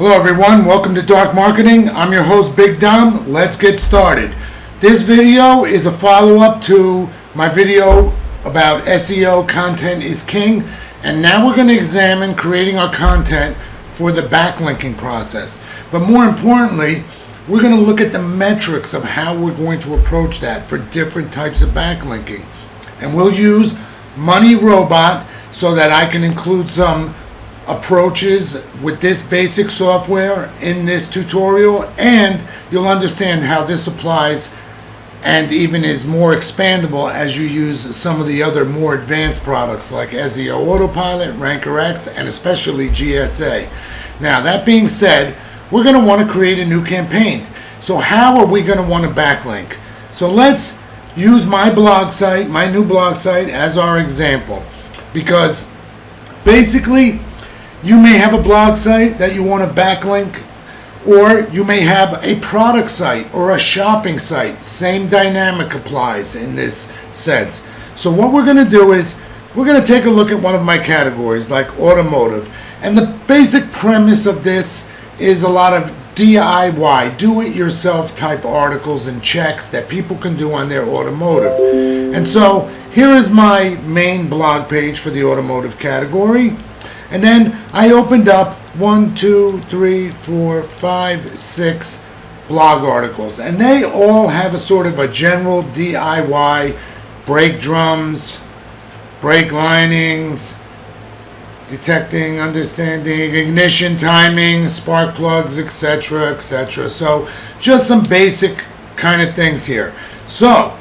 Hello everyone, welcome to Dark Marketing. I'm your host Big Dom. Let's get started. This video is a follow-up to my video about SEO, content is king, and now we're going to examine creating our content for the backlinking process. But more importantly, we're going to look at the metrics of how we're going to approach that for different types of backlinking. And we'll use Money Robot so that I can include some approaches with this basic software in this tutorial, and you'll understand how this applies and even is more expandable as you use some of the other more advanced products like SEO Autopilot, RankerX, and especially GSA. Now, that being said, we're going to want to create a new campaign. So how are we going to want to backlink? So let's use my blog site, my new blog site, as our example, because basically you may have a blog site that you want to backlink, or you may have a product site or a shopping site. Same dynamic applies in this sense. So what we're going to do is we're going to take a look at one of my categories like automotive. And the basic premise of this is a lot of DIY, do-it-yourself type articles and checks that people can do on their automotive. And so here is my main blog page for the automotive category. And then I opened up 1, 2, 3, 4, 5, 6 blog articles. And they all have a sort of a general DIY, brake drums, brake linings, detecting, understanding, ignition timing, spark plugs, etc., etc. So just some basic kind of things here. So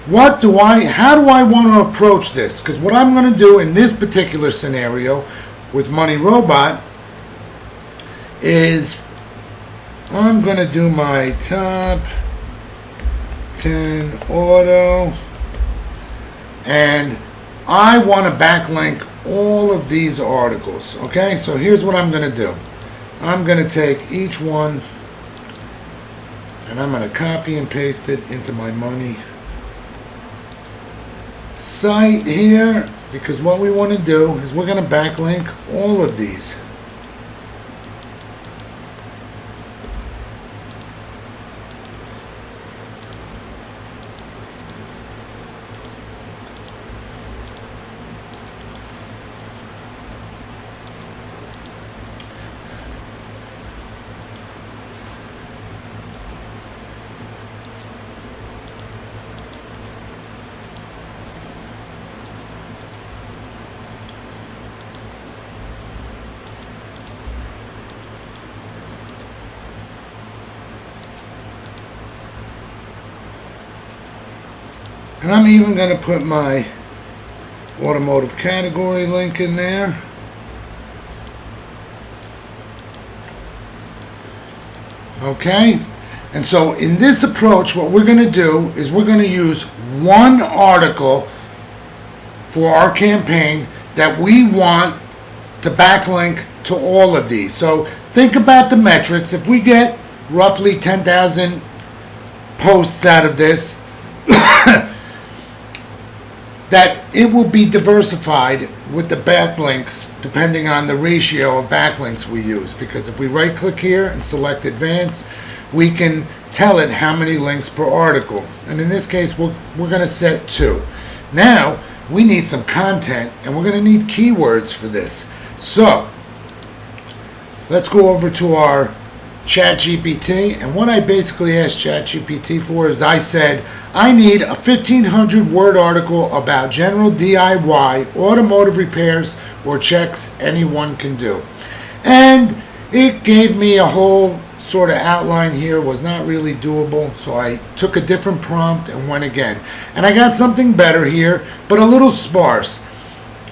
how do I want to approach this? Because what I'm going to do in this particular scenario with Money Robot is I'm going to do my top 10 auto, and I want to backlink all of these articles. Okay, so here's what I'm going to do. I'm going to take each one and I'm going to copy and paste it into my Money site here, because what we want to do is we're going to backlink all of these. And I'm even going to put my automotive category link in there. Okay, and so in this approach, what we're going to do is we're going to use one article for our campaign that we want to backlink to all of these. So think about the metrics. If we get roughly 10,000 posts out of this, that it will be diversified with the backlinks depending on the ratio of backlinks we use. Because if we right click here and select advanced, we can tell it how many links per article. And in this case, we're going to set 2. Now, we need some content and we're going to need keywords for this. So, let's go over to our ChatGPT, and what I basically asked ChatGPT for is I said, I need a 1,500 word article about general DIY, automotive repairs, or checks anyone can do. And it gave me a whole sort of outline here, was not really doable, so I took a different prompt and went again. And I got something better here, but a little sparse.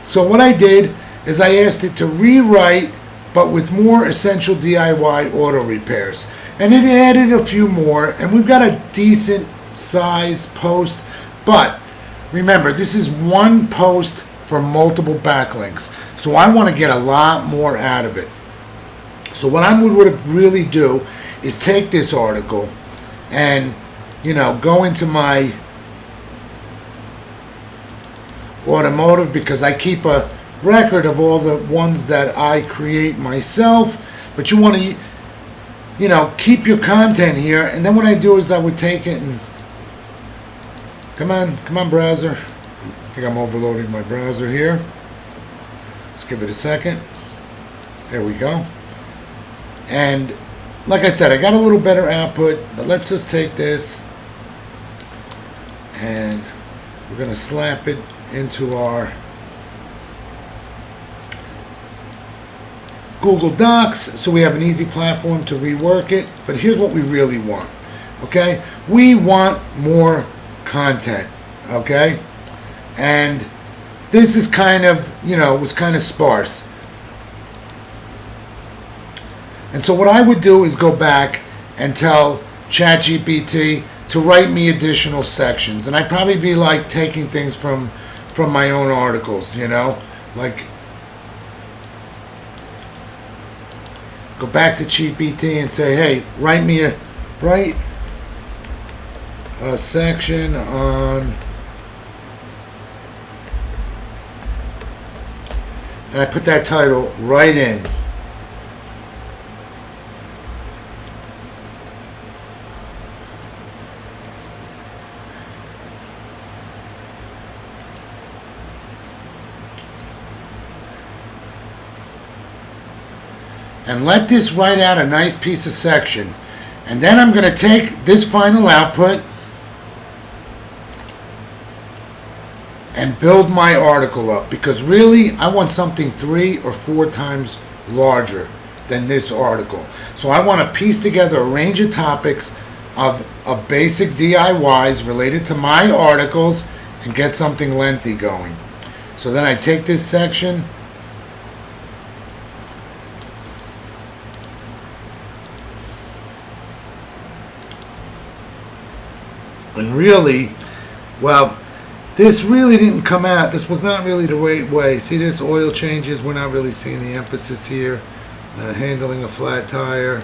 So what I did is I asked it to rewrite, but with more essential DIY auto repairs. And it added a few more, and we've got a decent size post, but remember, this is one post for multiple backlinks. So I want to get a lot more out of it. So what I would really do is take this article and, go into my automotive, because I keep a record of all the ones that I create myself, but you want to, keep your content here. And then what I do is I would take it and, come on browser. I think I'm overloading my browser here. Let's give it a second. There we go. And like I said, I got a little better output, but let's just take this and we're going to slap it into our Google Docs so we have an easy platform to rework it. But here's what we really want, okay? We want more content, okay? And this is kind of, was kind of sparse. And so what I would do is go back and tell ChatGPT to write me additional sections. And I'd probably be like taking things from my own articles, like go back to GPT and say, hey, write a section on, and I put that title right in. And let this write out a nice piece of section. And then I'm going to take this final output and build my article up, because really I want something 3 or 4 times larger than this article. So I want to piece together a range of topics of basic DIYs related to my articles and get something lengthy going. So then I take this section and really, well, this really didn't come out. This was not really the right way. See this? Oil changes. We're not really seeing the emphasis here. Handling a flat tire.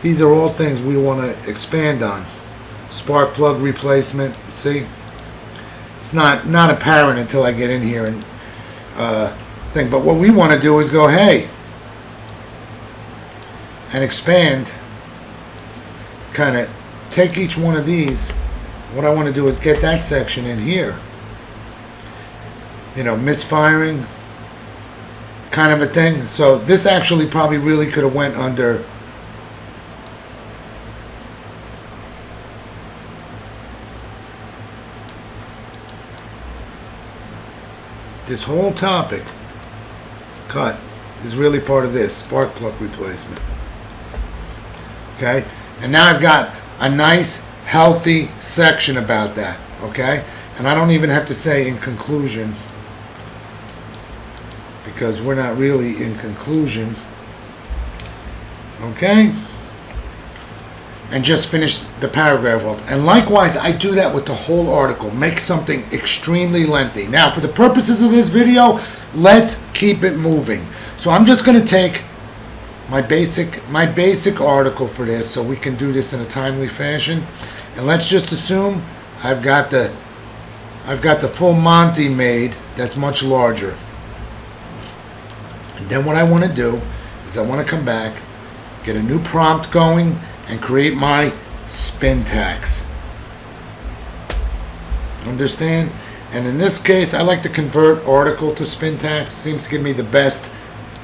These are all things we want to expand on. Spark plug replacement. See? It's not apparent until I get in here and think. But what we want to do is go, hey, and expand. Kind of take each one of these. What I want to do is get that section in here. Misfiring kind of a thing. So this actually probably really could have went under this whole topic. Cut is really part of this spark plug replacement. Okay, and now I've got a nice healthy section about that, okay? And I don't even have to say in conclusion, because we're not really in conclusion, okay? And just finish the paragraph off. And likewise, I do that with the whole article. Make something extremely lengthy. Now, for the purposes of this video, let's keep it moving. So I'm just going to take my basic article for this, so we can do this in a timely fashion. And let's just assume I've got the full Monty made that's much larger. And then what I want to do is I want to come back, get a new prompt going, and create my spin tags. Understand? And in this case, I like to convert article to spin tags. Seems to give me the best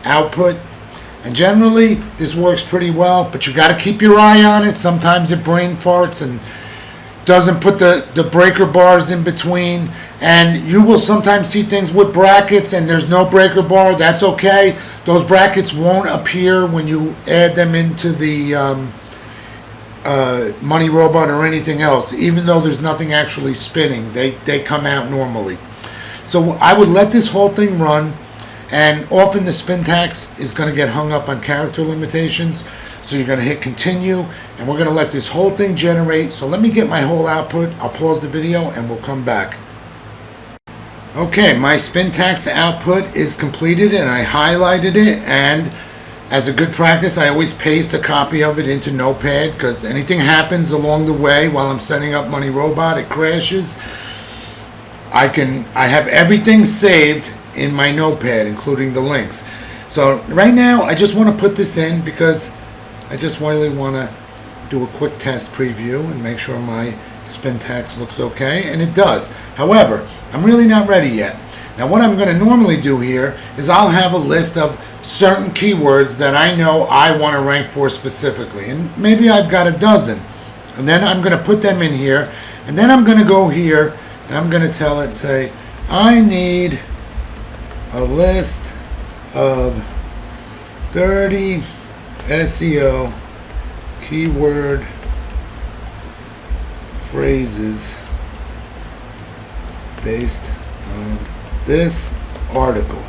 output. And generally, this works pretty well, but you got to keep your eye on it. Sometimes it brain farts and doesn't put the breaker bars in between. And you will sometimes see things with brackets and there's no breaker bar. That's okay. Those brackets won't appear when you add them into the Money Robot or anything else. Even though there's nothing actually spinning, they come out normally. So I would let this whole thing run. And often the spin tax is going to get hung up on character limitations. So you're going to hit continue, and we're going to let this whole thing generate. So let me get my whole output. I'll pause the video and we'll come back. Okay, my spin tax output is completed and I highlighted it, and as a good practice, I always paste a copy of it into Notepad, because anything happens along the way while I'm setting up Money Robot, it crashes. I have everything saved in my Notepad, including the links. So right now, I just want to put this in because I just really want to do a quick test preview and make sure my spin text looks okay, and it does. However, I'm really not ready yet. Now what I'm going to normally do here is I'll have a list of certain keywords that I know I want to rank for specifically, and maybe I've got a dozen, and then I'm going to put them in here, and then I'm going to go here and I'm going to tell it, say, I need a list of 30 SEO keyword phrases based on this article.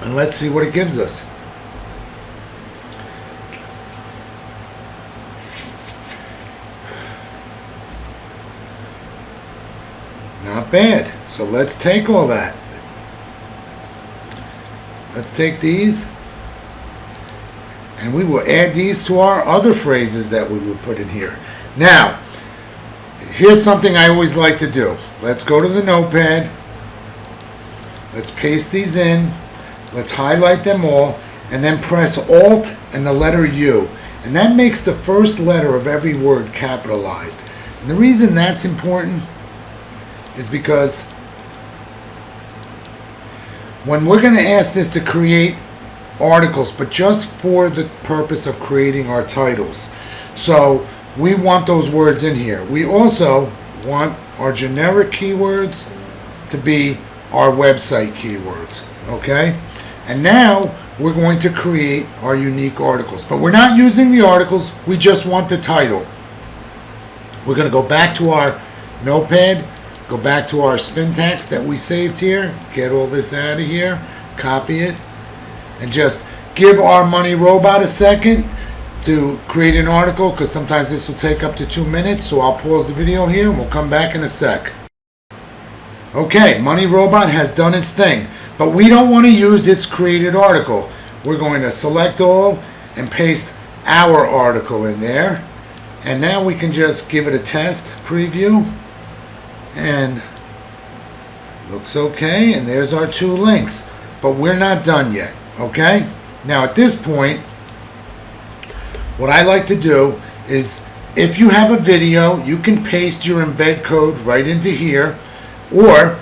And let's see what it gives us. Not bad. So let's take all that. Let's take these and we will add these to our other phrases that we would put in here. Now, here's something I always like to do. Let's go to the notepad. Let's paste these in. Let's highlight them all and then press Alt and the letter U. And that makes the first letter of every word capitalized. And the reason that's important is because when we're going to ask this to create articles, but just for the purpose of creating our titles. So we want those words in here. We also want our generic keywords to be our website keywords. Okay? And now we're going to create our unique articles. But we're not using the articles, we just want the title. We're going to go back to our notepad, go back to our spin text that we saved here, get all this out of here, copy it, and just give our money robot a second to create an article, because sometimes this will take up to 2 minutes. So I'll pause the video here and we'll come back in a sec. Okay, Money Robot has done its thing, but we don't want to use its created article. We're going to select all and paste our article in there, and now we can just give it a test preview, and looks okay. And there's our 2 links, but we're not done yet. Okay, now at this point, what I like to do is, if you have a video, you can paste your embed code right into here, or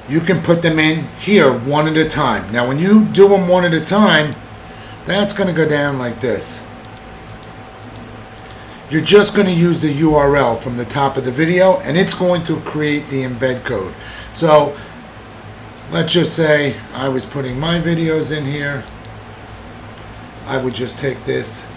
you can put them in here one at a time. Now when you do them one at a time, that's going to go down like this. You're just going to use the URL from the top of the video, and it's going to create the embed code. So let's just say I was putting my videos in here. I would just take this,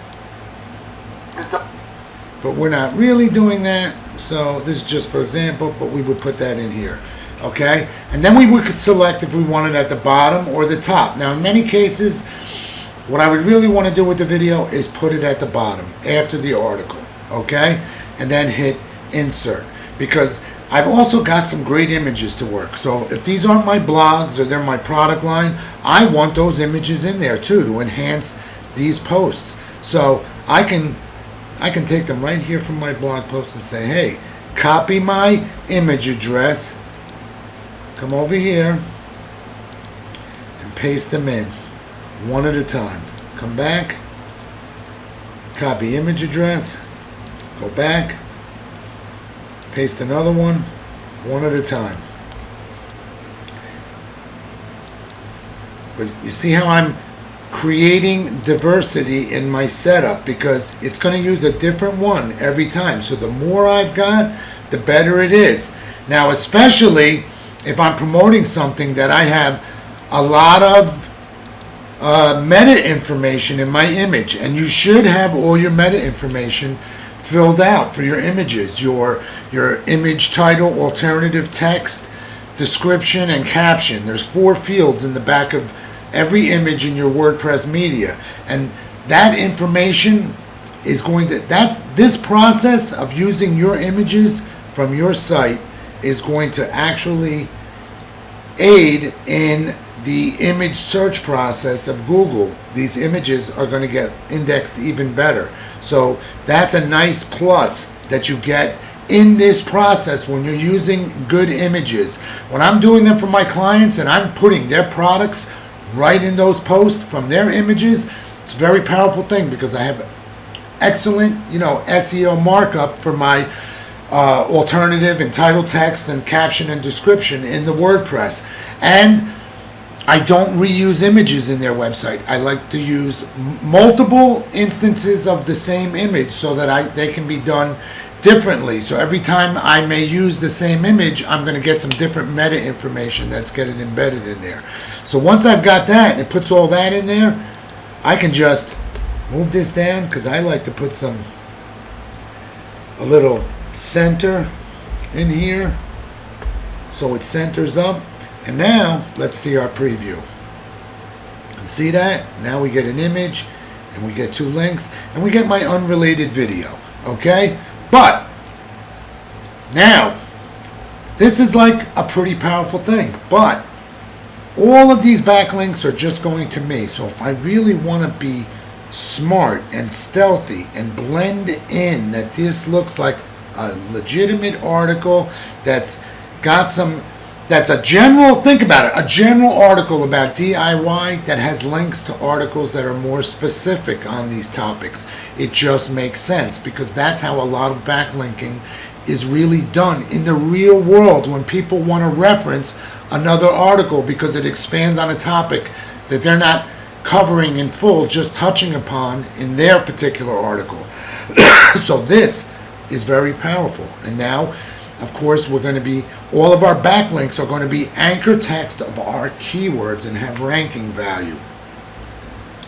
but we're not really doing that, so this is just for example, but we would put that in here. Okay, and then we could select if we want it at the bottom or the top. Now in many cases, what I would really want to do with the video is put it at the bottom after the article. Okay, and then hit insert, because I've also got some great images to work. So if these aren't my blogs or they're my product line, I want those images in there too to enhance these posts. So I can take them right here from my blog post and say, hey, copy my image address, come over here and paste them in one at a time. Come back, copy image address, go back, paste another one at a time. But you see how I'm creating diversity in my setup, because it's going to use a different one every time. So the more I've got, the better it is. Now, especially if I'm promoting something that I have a lot of meta information in my image, and you should have all your meta information filled out for your images, your image title, alternative text, description, and caption. There's 4 fields in the back of every image in your WordPress media, and that information is going to, this process of using your images from your site is going to actually aid in the image search process of Google. These images are going to get indexed even better. So that's a nice plus that you get in this process when you're using good images. When I'm doing them for my clients and I'm putting their products right in those posts from their images, it's a very powerful thing because I have excellent, SEO markup for my alternative and title text and caption and description in the WordPress. And I don't reuse images in their website. I like to use multiple instances of the same image so that they can be done differently. So every time I may use the same image, I'm going to get some different meta information that's getting embedded in there. So once I've got that and it puts all that in there, I can just move this down because I like to put a little center in here so it centers up. And now let's see our preview. You can see that. Now we get an image and we get 2 links and we get my unrelated video. Okay? But now this is like a pretty powerful thing. But all of these backlinks are just going to me. So if I really want to be smart and stealthy and blend in that this looks like a legitimate article that's a general, think about it, a general article about DIY that has links to articles that are more specific on these topics. It just makes sense because that's how a lot of backlinking is really done in the real world when people want to reference another article because it expands on a topic that they're not covering in full, just touching upon in their particular article. So this is very powerful. And now, of course, all of our backlinks are going to be anchor text of our keywords and have ranking value.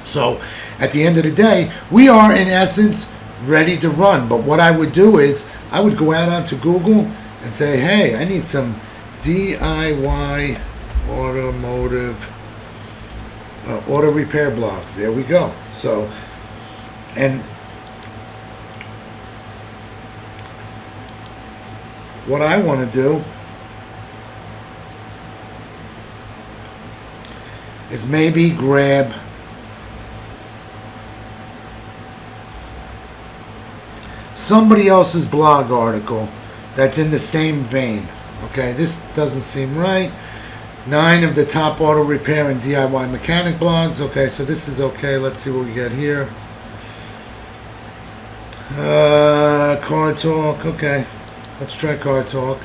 So at the end of the day, we are in essence ready to run. But what I would do is I would go out onto Google and say, hey, I need some DIY automotive auto repair blogs. There we go. So, and what I want to do is maybe grab somebody else's blog article that's in the same vein. Okay, this doesn't seem right. 9 of the top auto repair and DIY mechanic blogs. Okay, so this is okay. Let's see what we get here. Car Talk. Okay, let's try Car Talk.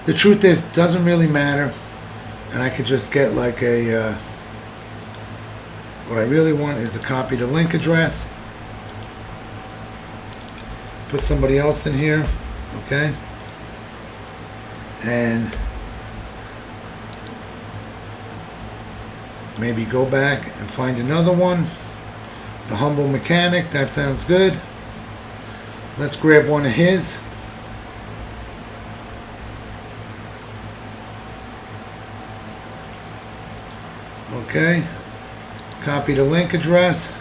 The truth is, it doesn't really matter, and I could just get like a. What I really want is to copy the link address, put somebody else in here, okay, and maybe go back and find another one. The Humble Mechanic, that sounds good. Let's grab one of his. Okay. Copy the link address.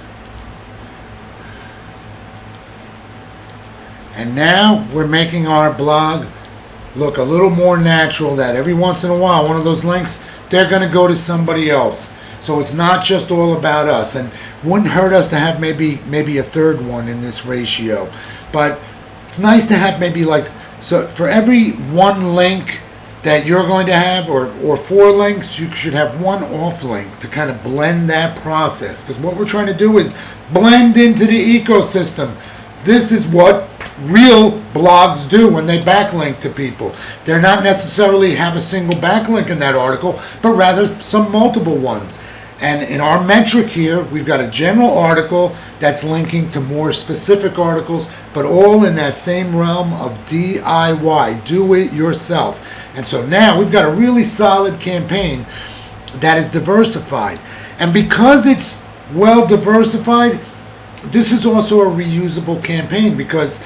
And now we're making our blog look a little more natural, that every once in a while one of those links, they're going to go to somebody else. So it's not just all about us, and wouldn't hurt us to have maybe a third one in this ratio. But it's nice to have maybe like, so for every one link that you're going to have, or 4 links, you should have 1 off link to kind of blend that process. Because what we're trying to do is blend into the ecosystem. This is what real blogs do when they backlink to people. They're not necessarily have a single backlink in that article, but rather some multiple ones. And in our metric here, we've got a general article that's linking to more specific articles, but all in that same realm of DIY, do it yourself. And so now we've got a really solid campaign that is diversified. And because it's well diversified, this is also a reusable campaign because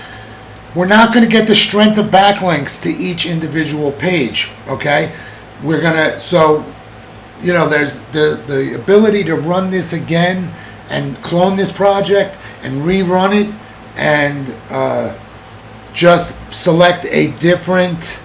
we're not going to get the strength of backlinks to each individual page, okay? We're going to, so, there's the ability to run this again and clone this project and rerun it and just select a different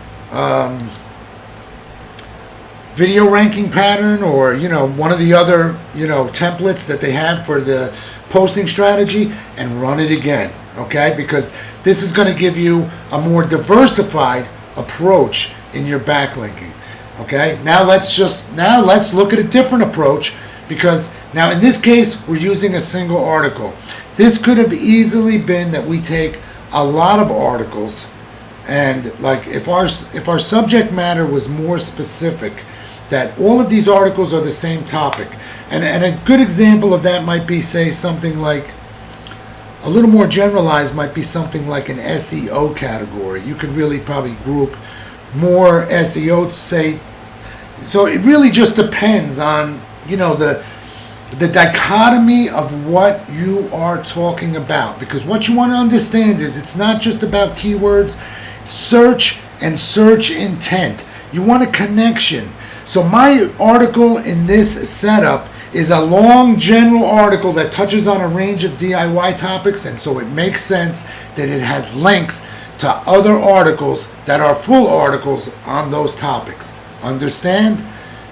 video ranking pattern, or one of the other templates that they have for the posting strategy, and run it again. Okay, because this is going to give you a more diversified approach in your backlinking. Okay, now let's look at a different approach, because now in this case we're using a single article. This could have easily been that we take a lot of articles, and like if our subject matter was more specific, that all of these articles are the same topic, and a good example of that might be, say, something like a little more generalized, might be something like an SEO category. You could really probably group more SEO to say. So it really just depends on the dichotomy of what you are talking about, because what you want to understand is it's not just about keywords, search and search intent. You want a connection. So my article in this setup is a long general article that touches on a range of DIY topics, and so it makes sense that it has links to other articles that are full articles on those topics. Understand?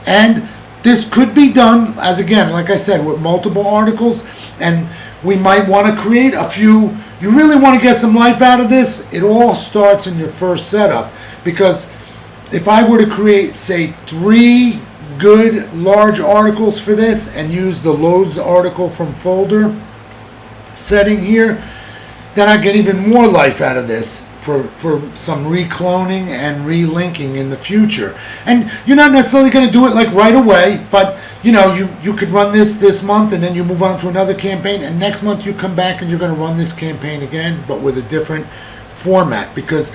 And this could be done, as again, like I said, with multiple articles, and we might want to create a few. You really want to get some life out of this, it all starts in your first setup, because if I were to create, say, 3 good large articles for this and use the loads article from folder setting here, then I get even more life out of this for some recloning and relinking in the future. And you're not necessarily going to do it like right away, but you could run this month, and then you move on to another campaign, and next month you come back and you're going to run this campaign again, but with a different format, because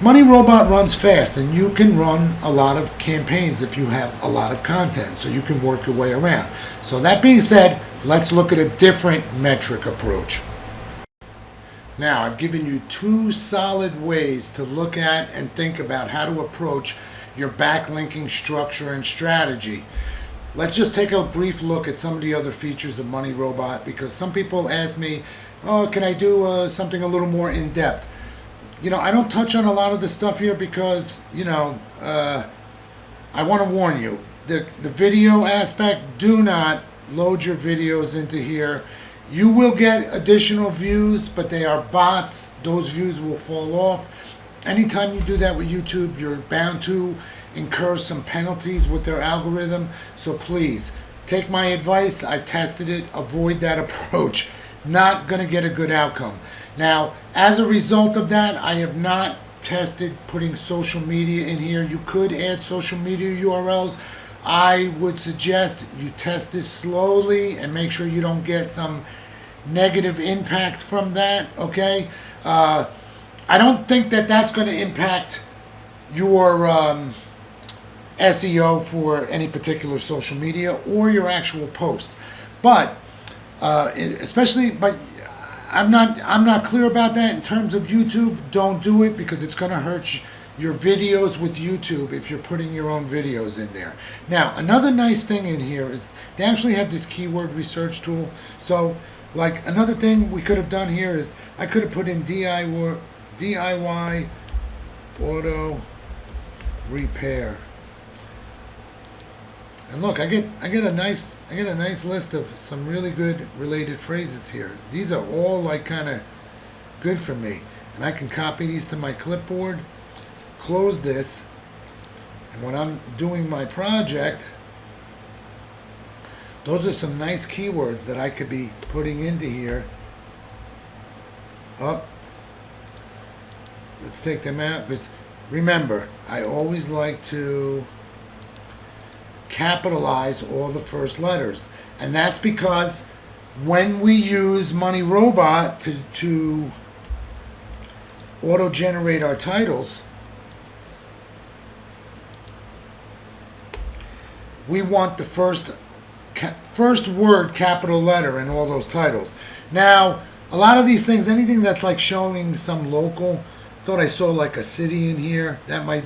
Money Robot runs fast, and you can run a lot of campaigns if you have a lot of content, so you can work your way around. So that being said, let's look at a different metric approach. Now, I've given you 2 solid ways to look at and think about how to approach your backlinking structure and strategy. Let's just take a brief look at some of the other features of Money Robot, because some people ask me, oh, can I do something a little more in depth? I don't touch on a lot of the stuff here because, I want to warn you, the video aspect, do not load your videos into here. You will get additional views, but they are bots. Those views will fall off. Anytime you do that with YouTube, you're bound to incur some penalties with their algorithm. So please, take my advice. I've tested it. Avoid that approach. Not going to get a good outcome. Now, as a result of that, I have not tested putting social media in here. You could add social media URLs. I would suggest you test this slowly and make sure you don't get some negative impact from that, okay? I don't think that that's going to impact your SEO for any particular social media or your actual posts. But I'm not clear about that in terms of YouTube. Don't do it, because it's going to hurt your videos with YouTube if you're putting your own videos in there. Now, another nice thing in here is they actually have this keyword research tool. So, like, another thing we could have done here is I could have put in DIY auto repair. And look, I get a nice list of some really good related phrases here. These are all like kind of good for me, and I can copy these to my clipboard, close this, and when I'm doing my project, those are some nice keywords that I could be putting into here. Let's take them out, because remember, I always like to capitalize all the first letters, and that's because when we use Money Robot to auto-generate our titles, we want the first word capital letter in all those titles. Now, a lot of these things, anything that's like showing some local, thought I saw like a city in here, that might,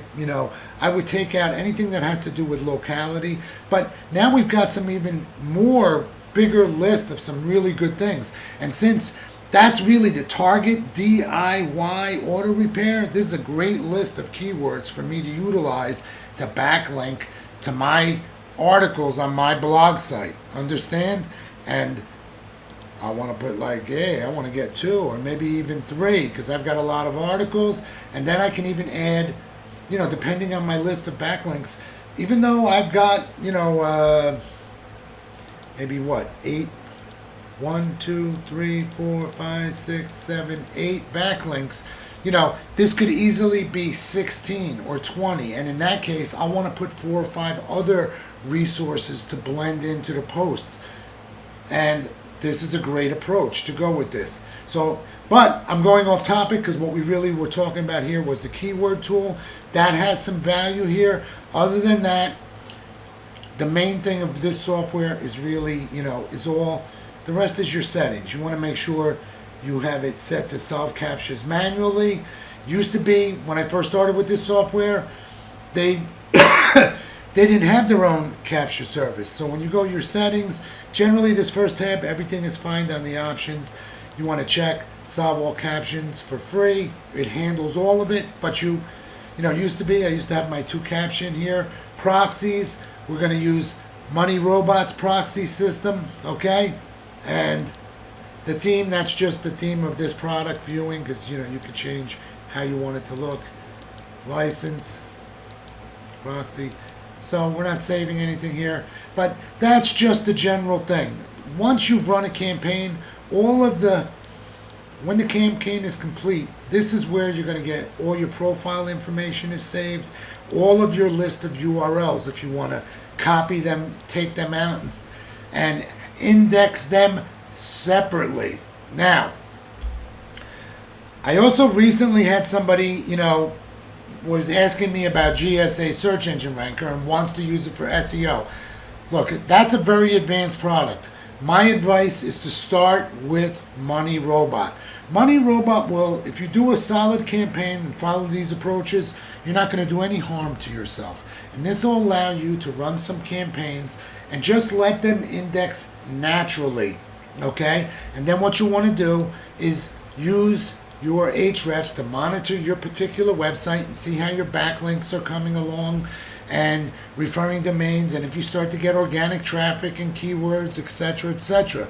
I would take out anything that has to do with locality. But now we've got some even more bigger list of some really good things. And since that's really the target, DIY auto repair, this is a great list of keywords for me to utilize to backlink to my articles on my blog site. Understand? And I want to put like, hey, I want to get 2 or maybe even 3 because I've got a lot of articles. And then I can even add, depending on my list of backlinks, even though I've got, maybe what, 8, 1, 2, 3, 4, 5, 6, 7, 8 backlinks. This could easily be 16 or 20. And in that case, I want to put 4 or 5 other resources to blend into the posts. And this is a great approach to go with this. So, but I'm going off topic because what we really were talking about here was the keyword tool. That has some value here. Other than that, the main thing of this software is really, is all, the rest is your settings. You want to make sure you have it set to solve captures manually. Used to be, when I first started with this software, they they didn't have their own capture service. So when you go to your settings, generally this first tab, everything is fine on the options. You want to check solve all captions for free. It handles all of it, but I used to have my 2 caption here. Proxies, we're going to use Money Robot's proxy system, okay? And the theme, that's just the theme of this product viewing because, you can change how you want it to look. License, proxy. So we're not saving anything here, but that's just the general thing. Once you've run a campaign, when the campaign is complete, this is where you're going to get all your profile information is saved, all of your list of URLs if you want to copy them, take them out, and index them separately. Now, I also recently had somebody, was asking me about GSA search engine ranker and wants to use it for SEO. Look, that's a very advanced product. My advice is to start with Money Robot. Money Robot will, if you do a solid campaign and follow these approaches, you're not going to do any harm to yourself. And this will allow you to run some campaigns and just let them index naturally, okay? And then what you want to do is use your Hrefs to monitor your particular website and see how your backlinks are coming along and referring domains, and if you start to get organic traffic and keywords, etc., etc.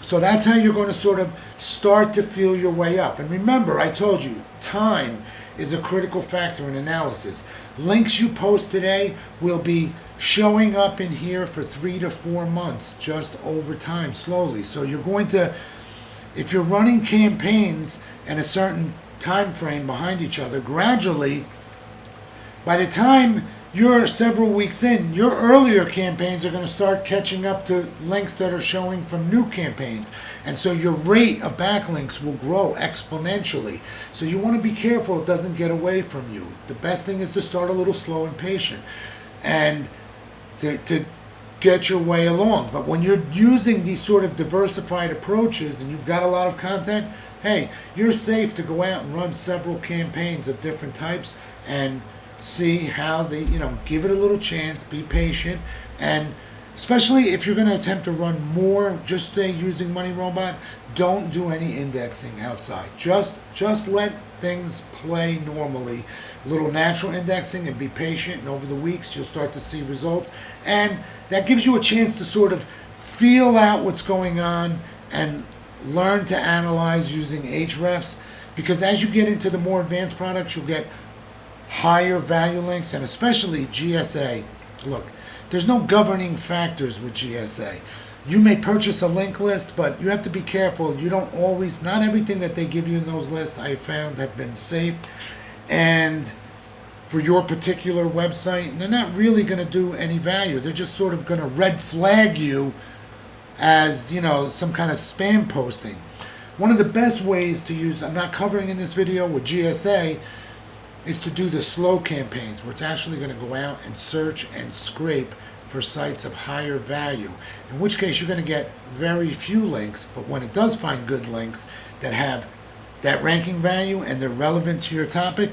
So that's how you're going to sort of start to feel your way up. And remember, I told you, time is a critical factor in analysis. Links you post today will be showing up in here for 3 to 4 months, just over time, slowly. So you're going to, if you're running campaigns and a certain time frame behind each other, gradually, by the time you're several weeks in, your earlier campaigns are going to start catching up to links that are showing from new campaigns. And so your rate of backlinks will grow exponentially. So you want to be careful it doesn't get away from you. The best thing is to start a little slow and patient and to get your way along. But when you're using these sort of diversified approaches and you've got a lot of content, hey, you're safe to go out and run several campaigns of different types and see how they, give it a little chance, be patient, and especially if you're going to attempt to run more, just say using Money Robot, don't do any indexing outside. Just let things play normally, a little natural indexing, and be patient, and over the weeks you'll start to see results, and that gives you a chance to sort of feel out what's going on and learn to analyze using Hrefs, because as you get into the more advanced products, you'll get higher value links, and especially GSA. Look, there's no governing factors with GSA. You may purchase a link list, but you have to be careful. You don't always, not everything that they give you in those lists I found have been safe and for your particular website, and they're not really going to do any value. They're just sort of going to red flag you as, some kind of spam posting. One of the best ways to use, I'm not covering in this video with GSA, is to do the slow campaigns where it's actually going to go out and search and scrape for sites of higher value, in which case you're going to get very few links, but when it does find good links that have that ranking value and they're relevant to your topic,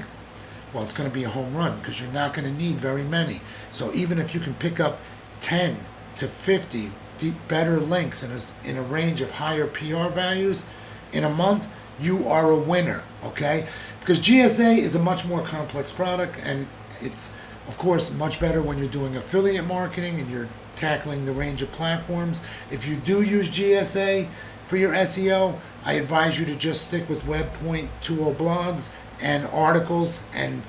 well, it's going to be a home run because you're not going to need very many. So even if you can pick up 10 to 50 better links in a range of higher PR values in a month, you are a winner, okay? Because GSA is a much more complex product, and it's Of course, much better when you're doing affiliate marketing and you're tackling the range of platforms. If you do use GSA for your SEO, I advise you to just stick with Web 2.0 blogs and articles and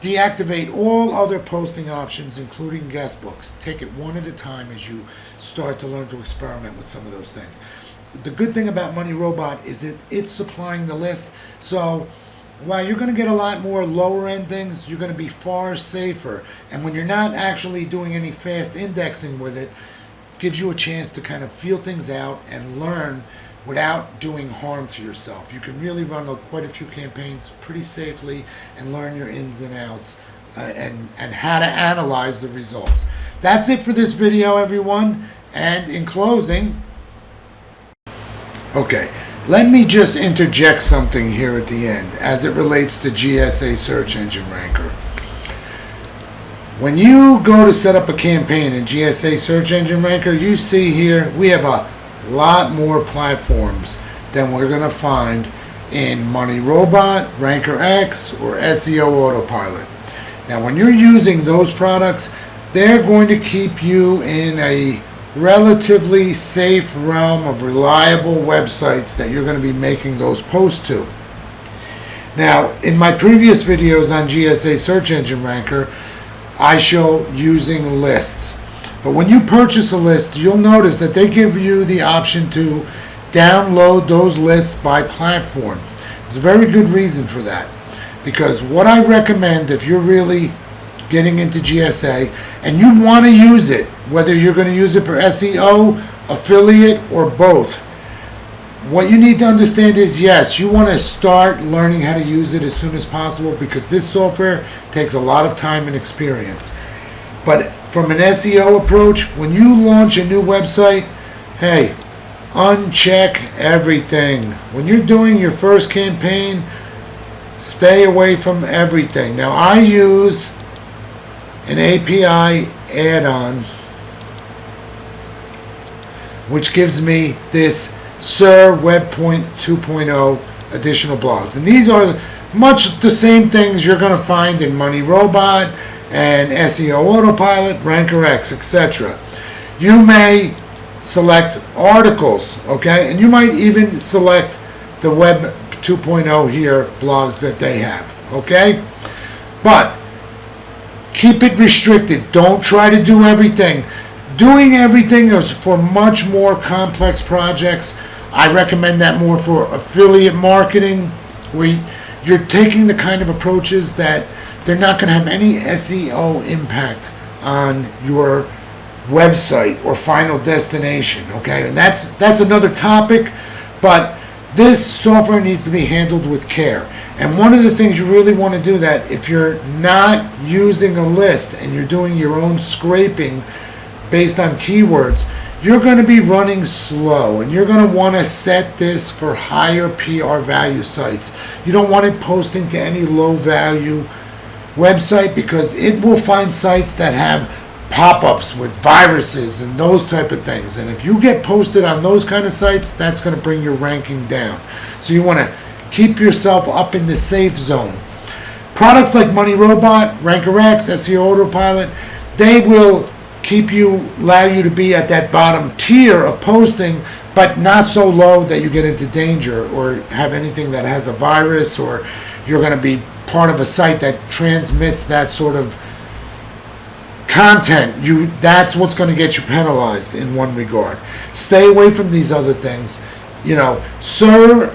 deactivate all other posting options, including guest books. Take it one at a time as you start to learn to experiment with some of those things. The good thing about Money Robot is that it's supplying the list. So while you're going to get a lot more lower end things, you're going to be far safer. And when you're not actually doing any fast indexing with it, gives you a chance to kind of feel things out and learn without doing harm to yourself. You can really run quite a few campaigns pretty safely and learn your ins and outs and how to analyze the results. That's it for this video, everyone. And in closing, okay, let me just interject something here at the end as it relates to GSA Search Engine Ranker. When you go to set up a campaign in GSA Search Engine Ranker, you see here we have a lot more platforms than we're going to find in Money Robot, Ranker X, or SEO Autopilot. Now, when you're using those products, they're going to keep you in a relatively safe realm of reliable websites that you're going to be making those posts to. Now, in my previous videos on GSA Search Engine Ranker, I show using lists. But when you purchase a list, you'll notice that they give you the option to download those lists by platform. There's a very good reason for that. Because what I recommend if you're really getting into GSA and you want to use it, whether you're going to use it for SEO, affiliate, or both, what you need to understand is, yes, you want to start learning how to use it as soon as possible because this software takes a lot of time and experience. But from an SEO approach, when you launch a new website, hey, uncheck everything. When you're doing your first campaign, stay away from everything. Now, I use an API add-on which gives me this SER Web 2.0 additional blogs. And these are much the same things you're going to find in Money Robot and SEO Autopilot, Ranker X, etc. You may select articles, okay? And you might even select the Web 2.0 here blogs that they have, okay? But keep it restricted. Don't try to do everything. Doing everything is for much more complex projects. I recommend that more for affiliate marketing, where you're taking the kind of approaches that they're not going to have any SEO impact on your website or final destination, okay? And that's another topic, but this software needs to be handled with care. And one of the things you really want to do that if you're not using a list and you're doing your own scraping based on keywords, you're going to be running slow and you're going to want to set this for higher PR value sites. You don't want it posting to any low value website because it will find sites that have pop-ups with viruses and those type of things. And if you get posted on those kind of sites, that's going to bring your ranking down. So you want to keep yourself up in the safe zone. Products like Money Robot, Ranker X, SEO Autopilot, they will allow you to be at that bottom tier of posting, but not so low that you get into danger or have anything that has a virus, or you're going to be part of a site that transmits that sort of content. That's what's going to get you penalized in one regard. Stay away from these other things. You know, SER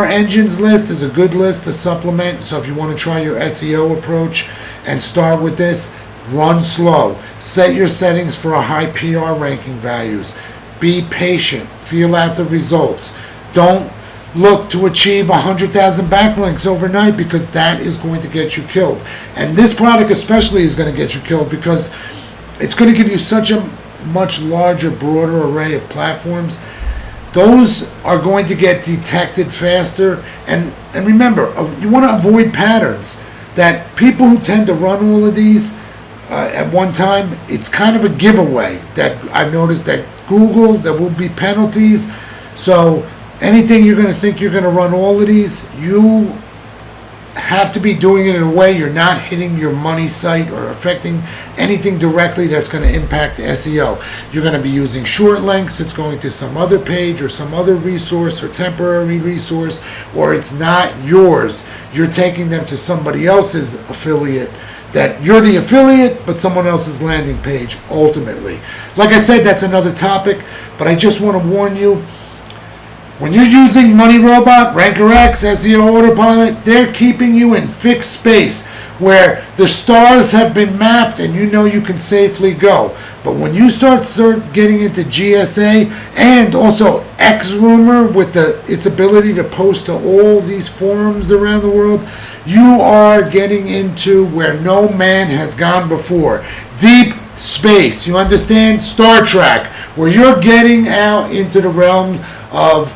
Engines list is a good list to supplement. So if you want to try your SEO approach and start with this, run slow. Set your settings for a high PR ranking values. Be patient. Feel out the results. Don't look to achieve 100,000 backlinks overnight because that is going to get you killed. And this product especially is going to get you killed because it's going to give you such a much larger, broader array of platforms. Those are going to get detected faster. And remember, you want to avoid patterns that people who tend to run all of these at one time, it's kind of a giveaway that I've noticed that Google, there will be penalties. So anything you're going to think you're going to run all of these, you have to be doing it in a way you're not hitting your money site or affecting anything directly that's going to impact SEO. You're going to be using short links. It's going to some other page or some other resource or temporary resource, or it's not yours. You're taking them to somebody else's affiliate, that you're the affiliate, but someone else's landing page ultimately. Like I said, that's another topic, but I just want to warn you, when you're using Money Robot, RankerX, SEO Autopilot, they're keeping you in fixed space where the stars have been mapped and you know you can safely go. But when you start getting into GSA and also XRumor with its ability to post to all these forums around the world, you are getting into where no man has gone before. Deep space. You understand? Star Trek, where you're getting out into the realm of,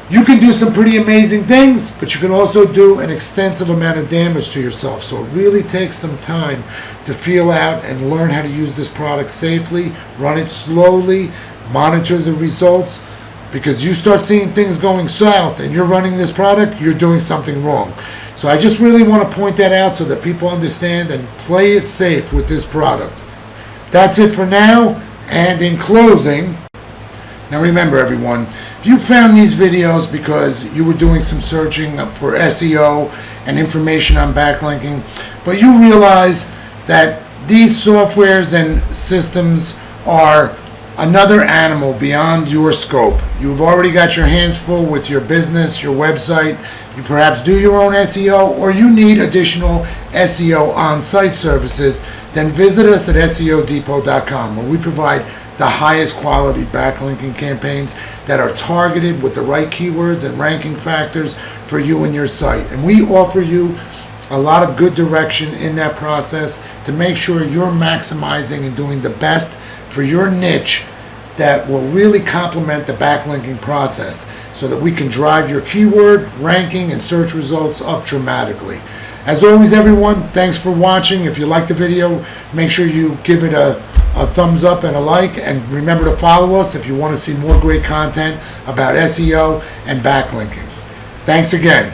you can do some pretty amazing things, but you can also do an extensive amount of damage to yourself. So it really takes some time to feel out and learn how to use this product safely, run it slowly, monitor the results, because you start seeing things going south and you're running this product, you're doing something wrong. So I just really want to point that out so that people understand and play it safe with this product. That's it for now, and in closing, now remember everyone, if you found these videos because you were doing some searching for SEO and information on backlinking, but you realize that these softwares and systems are another animal beyond your scope. You've already got your hands full with your business, your website, you perhaps do your own SEO, or you need additional SEO on-site services, then visit us at SEOdepot.com, where we provide the highest quality backlinking campaigns that are targeted with the right keywords and ranking factors for you and your site. And we offer you a lot of good direction in that process to make sure you're maximizing and doing the best for your niche that will really complement the backlinking process so that we can drive your keyword, ranking, and search results up dramatically. As always, everyone, thanks for watching. If you liked the video, make sure you give it a thumbs up and a like, and remember to follow us if you want to see more great content about SEO and backlinking. Thanks again.